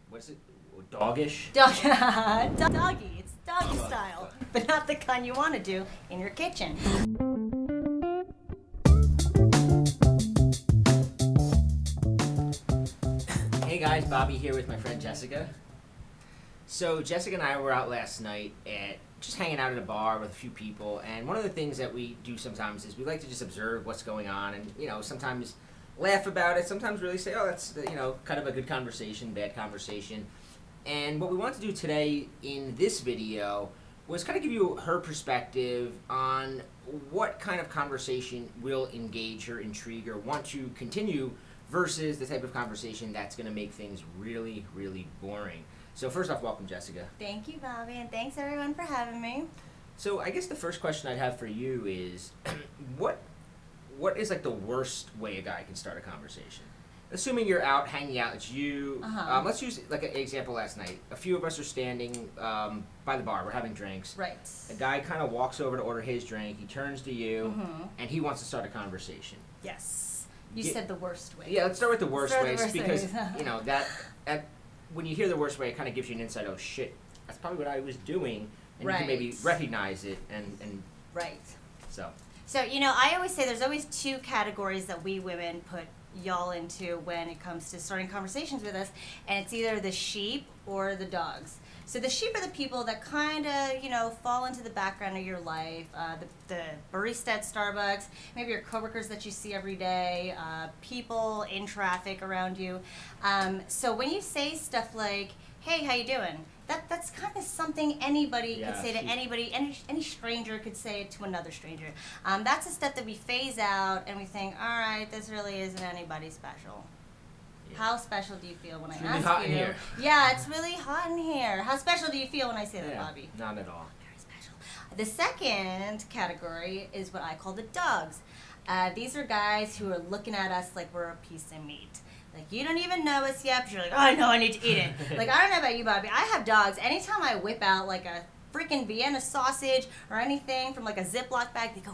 what's it? Doggish? Doggy. It's doggy style, but not the kind you want to do in your kitchen. Hey guys, Bobby here with my friend Jessica. So Jessica and I were out last night at just hanging out at a bar with a few people, and one of the things that we do sometimes is we like to just observe what's going on, and sometimes laugh about it, sometimes really say, oh, that's kind of a good conversation, bad conversation. And what we want to do today in this video was kind of give you her perspective on what kind of conversation will engage her, intrigue her, want to continue versus the type of conversation that's going to make things really, really boring. So first off, welcome, Jessica. Thank you, Bobby, and thanks everyone for having me. So I guess the first question I'd have for you is, what is like the worst way a guy can start a conversation? Assuming you're out hanging out, it's you. Let's use like an example last night. A few of us are standing by the bar. We're having drinks. Right. A guy kind of walks over to order his drink. He turns to you, and he wants to start a conversation. Yes. You said the worst way. Yeah, let's start with the worst ways because ways. that when you hear the worst way, it kind of gives you an insight. Oh shit, that's probably what I was doing, and you can maybe recognize it and. Right. So. So I always say there's always two categories that we women put y'all into when it comes to starting conversations with us, and it's either the sheep or the dogs. So the sheep are the people that kind of, fall into the background of your life, the barista at Starbucks, maybe your coworkers that you see every day, people in traffic around you. So when you say stuff like, hey, how you doing? That's kind of something anybody could say to anybody, any stranger could say it to another stranger. That's a step that we phase out and we think, all right, this really isn't anybody special. Yeah. How special do you feel when I really ask hot you? In here. Yeah, it's really hot in here. How special do you feel when I say that, Bobby? Not at all. Very special. The second category is what I call the dogs. These are guys who are looking at us like we're a piece of meat. Like, you don't even know us yet, but you're like, oh, I know I need to eat it. Like, I don't know about you, Bobby. I have dogs. Anytime I whip out, like, a freaking Vienna sausage or anything from, like, a Ziploc bag, they go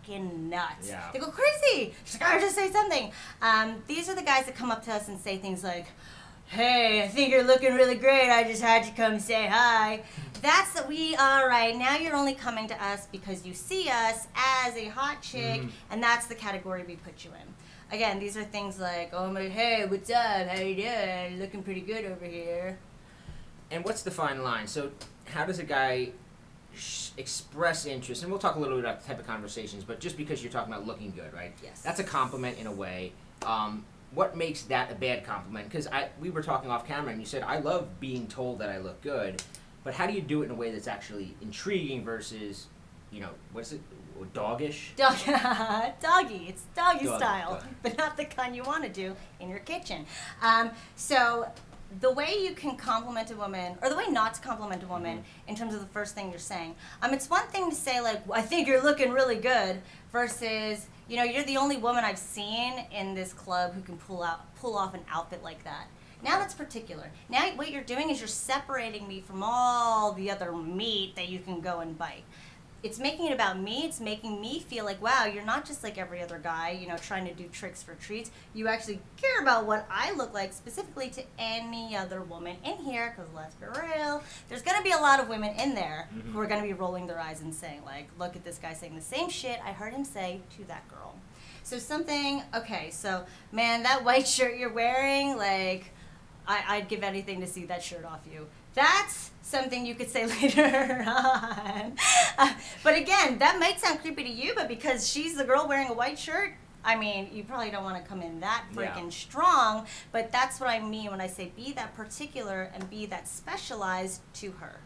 fucking nuts. Yeah. They go crazy. She's like, I just say something. These are the guys that come up to us and say things like, hey, I think you're looking really great. I just had to come say hi. That's that we are right. Now you're only coming to us because you see us as a hot chick, and that's the category we put you in. Again, these are things like, oh my, hey, what's up? How you doing? Looking pretty good over here. And what's the fine line? So how does a guy express interest? And we'll talk a little bit about the type of conversations, but just because you're talking about looking good, right? Yes. That's a compliment in a way. What makes that a bad compliment? Because we were talking off camera, and you said, I love being told that I look good, but how do you do it in a way that's actually intriguing versus, what is it? Doggish? Doggy. It's doggy style, Doggy. but not the kind you want to do in your kitchen. So the way you can compliment a woman, or the way not to compliment a woman in terms of the first thing you're saying, it's one thing to say, like, I think you're looking really good, versus, you're the only woman I've seen in this club who can pull off an outfit like that. Now that's particular. Now what you're doing is you're separating me from all the other meat that you can go and bite. It's making it about me. It's making me feel like, wow, you're not just like every other guy, trying to do tricks for treats. You actually care about what I look like specifically to any other woman in here, because let's be real, there's going to be a lot of women in there who are going to be rolling their eyes and saying, like, look at this guy saying the same shit I heard him say to that girl. So man, that white shirt you're wearing, like, I'd give anything to see that shirt off you. That's something you could say later on. But again, that might sound creepy to you, but because she's the girl wearing a white shirt, you probably don't want to come in that freaking strong, but that's what I mean when I say be that particular and be that specialized to her.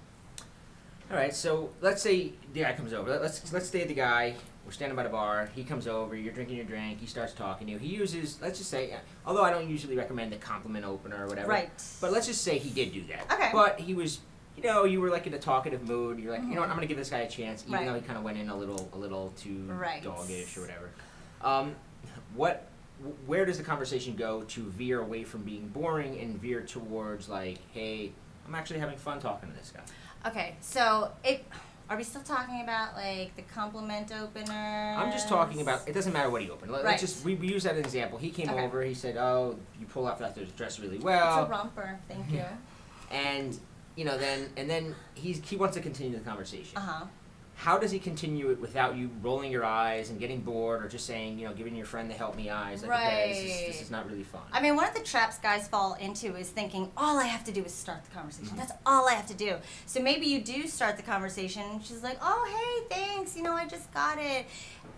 All right, so let's say the guy comes over. Let's stay the guy. We're standing by the bar. He comes over. You're drinking your drink. He starts talking to you. He uses, let's just say, although I don't usually recommend the compliment opener or whatever. Right. But let's just say he did do that. Okay. But he was, you were like in a talkative mood. You're like, you know what, I'm going to give this guy a chance, even though he kind of went in a little too doggish or whatever. Where does the conversation go to veer away from being boring and veer towards like, hey, I'm actually having fun talking to this guy? Okay, so are we still talking about like the compliment opener? I'm just talking about, it doesn't matter what he opened. Let's just, we use that as an example. He came over, he said, oh, you pull off that dress really well. It's a romper, thank you. And then he wants to continue the conversation. Uh-huh. How does he continue it without you rolling your eyes and getting bored, or just saying, giving your friend the help me eyes? Like, okay, this is not really fun. I mean, one of the traps guys fall into is thinking, all I have to do is start the conversation. That's all I have to do. So maybe you do start the conversation, and she's like, oh, hey, thanks, I just got it.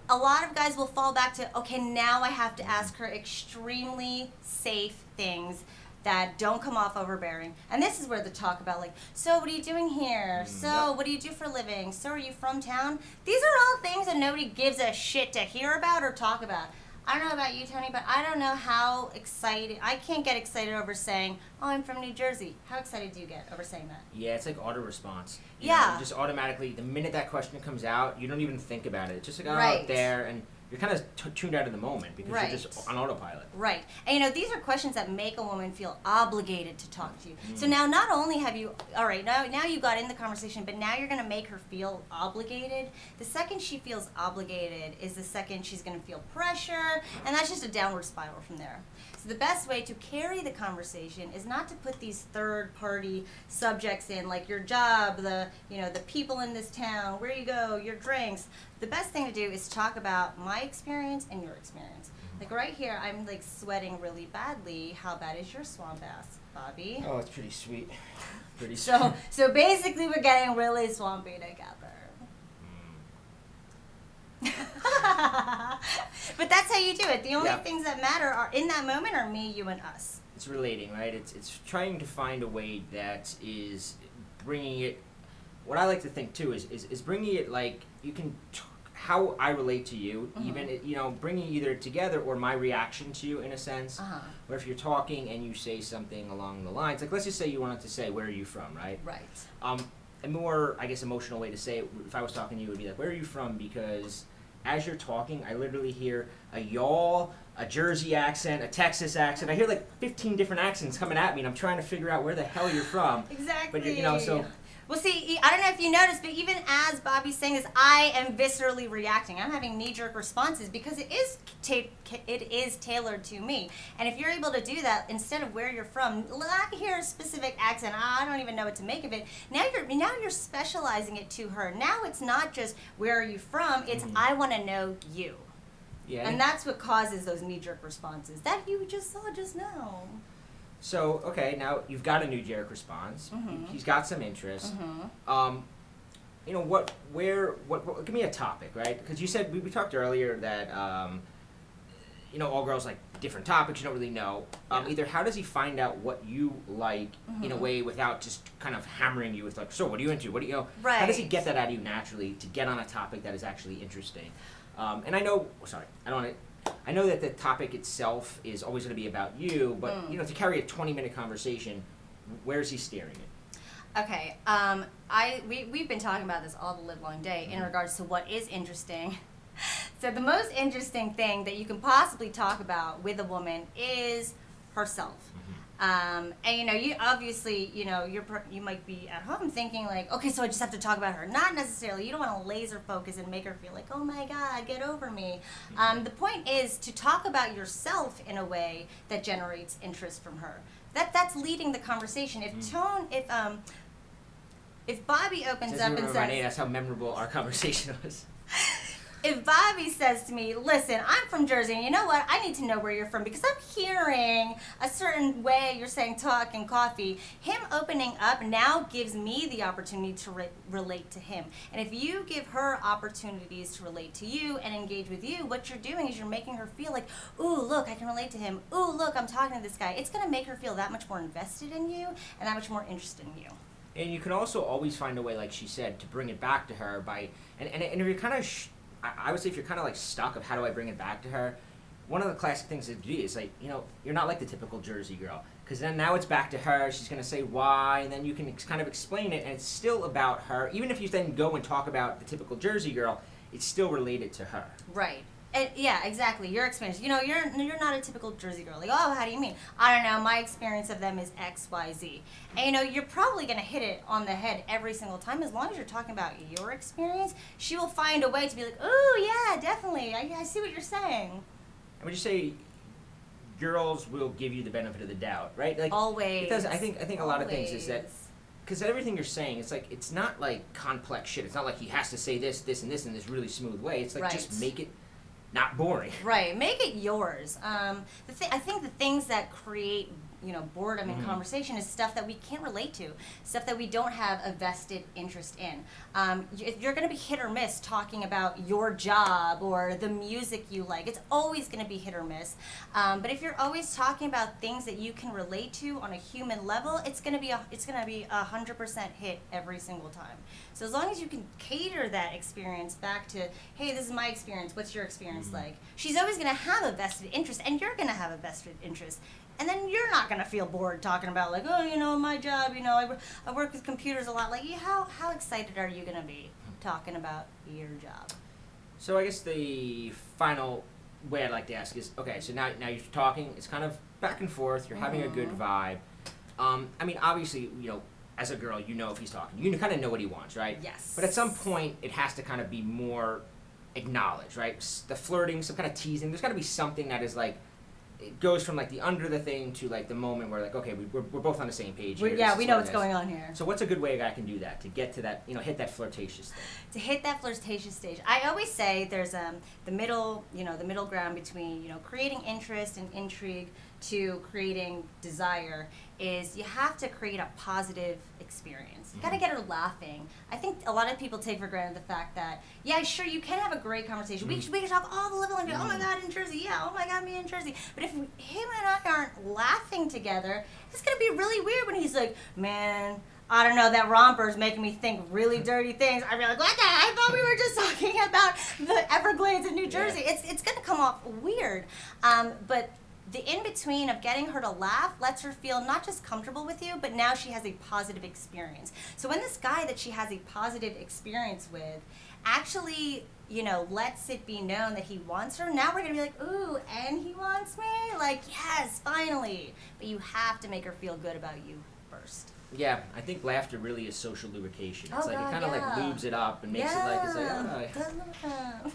A lot of guys will fall back to, okay, now I have to ask her extremely safe things that don't come off overbearing. And this is where the talk about, like, so what are you doing here? So what do you do for a living? So are you from town? These are all things that nobody gives a shit to hear about or talk about. I don't know about you, Tony, but I don't know how excited, I can't get excited over saying, oh, I'm from New Jersey. How excited do you get over saying that? Yeah, it's like auto response. Yeah. Just automatically, the minute that question comes out, you don't even think about it. It's just like, Right. out there, and you're kind of tuned out of the moment because Right. you're just on autopilot. Right. And these are questions that make a woman feel obligated to talk to you. So now not only have you, all right, now you got in the conversation, but now you're going to make her feel obligated. The second she feels obligated is the second she's going to feel pressure, and that's just a downward spiral from there. So the best way to carry the conversation is not to put these third-party subjects in, like your job, the people in this town, where you go, your drinks. The best thing to do is talk about my experience and your experience. Like right here, I'm like sweating really badly. How bad is your swamp bath, Bobby? Oh, it's pretty sweet. Pretty sweet. So basically, we're getting really swampy together. But that's how you do it. The only things that matter are in that moment are me, you, and us. It's relating, right? It's trying to find a way that is bringing it. What I like to think too is bringing it like you can. How I relate to you, even bringing either together or my reaction to you in a sense. Or if you're talking and you say something along the lines, like let's just say you wanted to say, "Where are you from?" Right? Right. A more, I guess, emotional way to say it, if I was talking to you, would be like, "Where are you from?" Because as you're talking, I literally hear a y'all, a Jersey accent, a Texas accent. I hear like 15 different accents coming at me, and I'm trying to figure out where the hell you're from. Exactly. But so. Well, see, I don't know if you noticed, but even as Bobby's saying this, I am viscerally reacting. I'm having knee-jerk responses because it is tailored to me. And if you're able to do that, instead of where you're from, not hear a specific accent, I don't even know what to make of it. Now you're specializing it to her. Now it's not just where are you from, it's I want to know you. Yeah. And that's what causes those knee-jerk responses that you just saw just now. So, okay, now you've got a new Jarek response. He's got some interest. What, give me a topic, right? Because you said, we talked earlier that, all girls like different topics, you don't really know. Either how does he find out what you like in a way without just kind of hammering you with like, so what are you into? What do you Right. How does he get that out of you naturally to get on a topic that is actually interesting? And I know, I know that the topic itself is always going to be about you, but to carry a 20-minute conversation, where's he steering it? Okay, we've been talking about this all the livelong day in regards to what is interesting. So the most interesting thing that you can possibly talk about with a woman is herself. And you obviously, you might be at home thinking like, okay, so I just have to talk about her. Not necessarily. You don't want to laser focus and make her feel like, oh my God, get over me. The point is to talk about yourself in a way that generates interest from her. That's leading the conversation. If Bobby opens up and says, that's how memorable our conversation was. If Bobby says to me, listen, I'm from Jersey, and you know what? I need to know where you're from because I'm hearing a certain way you're saying talk and coffee. Him opening up now gives me the opportunity to relate to him. And if you give her opportunities to relate to you and engage with you, what you're doing is you're making her feel like, ooh, look, I can relate to him. Ooh, look, I'm talking to this guy. It's going to make her feel that much more invested in you and that much more interested in you. And you can also always find a way, like she said, to bring it back to her by, and if you're kind of, I would say if you're kind of like stuck of how do I bring it back to her, one of the classic things to do is like, you're not like the typical Jersey girl. Because then now it's back to her, she's going to say why, and then you can kind of explain it, and it's still about her. Even if you then go and talk about the typical Jersey girl, it's still related to her. Right. And yeah, exactly. Your experience. You're not a typical Jersey girl. Like, oh, how do you mean? I don't know. My experience of them is X, Y, Z. And you're probably gonna hit it on the head every single time. As long as you're talking about your experience, she will find a way to be like, oh yeah, definitely. I see what you're saying. And would you say girls will give you the benefit of the doubt, right? Like Always. It does. I think a lot of things is that Always. because everything you're saying, it's like it's not like complex shit. It's not like he has to say this, this, and this in this really smooth way. It's like Right. just make it not boring. Right, make it yours. I think the things that create, boredom in conversation is stuff that we can't relate to, stuff that we don't have a vested interest in. You're going to be hit or miss talking about your job or the music you like. It's always going to be hit or miss. But if you're always talking about things that you can relate to on a human level, it's going to be 100% hit every single time. So as long as you can cater that experience back to, hey, this is my experience. What's your experience like? She's always going to have a vested interest, and you're going to have a vested interest. And then you're not going to feel bored talking about, like, oh, my job, I work with computers a lot. Like, how excited are you going to be talking about your job? So I guess the final way I'd like to ask is, okay, so now you're talking. It's kind of back and forth. You're having a good vibe. I mean, obviously, as a girl, if he's talking. You kind of know what he wants, right? Yes. But at some point, it has to kind of be more acknowledged, right? The flirting, some kind of teasing. There's got to be something that is like, it goes from like the under the thing to like the moment where like, okay, we're both on the same page here. We know what's going on here. So what's a good way a guy can do that to get to that, hit that flirtatious thing? To hit that flirtatious stage, I always say there's the middle ground between creating interest and intrigue to creating desire is you have to create a positive experience. You gotta get her laughing. I think a lot of people take for granted the fact that, yeah, sure, you can have a great conversation. We can talk all the level and be, oh my God, in Jersey, yeah, oh my God, me in Jersey. But if him and I aren't laughing together, it's gonna be really weird when he's like, man, I don't know, that romper is making me think really dirty things. I'd be like, what the? I thought we were just talking about the Everglades in New Jersey. Yeah. It's gonna come off weird. But the in-between of getting her to laugh lets her feel not just comfortable with you, but now she has a positive experience. So when this guy that she has a positive experience with actually, lets it be known that he wants her, now we're going to be like, ooh, and he wants me? Like, yes, finally. But you have to make her feel good about you first. Yeah, I think laughter really is social lubrication. It's Oh, like God, it kind of like lubes it up and makes it like, it's like, oh.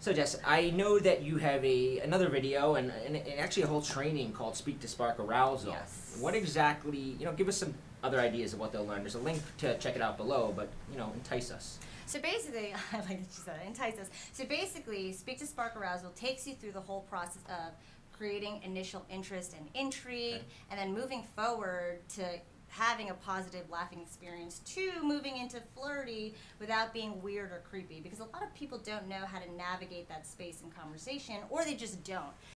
So Jess, I know that you have another video and actually a whole training called Speak to Spark Arousal. Yes. What exactly, give us some other ideas of what they'll learn. There's a link to check it out below, but, entice us. So basically, I like that you said it, entice us. So basically, Speak to Spark Arousal takes you through the whole process of creating initial interest and intrigue, and then moving forward to having a positive laughing experience to moving into flirty without being weird or creepy, because a lot of people don't know how to navigate that space in conversation, or they just don't.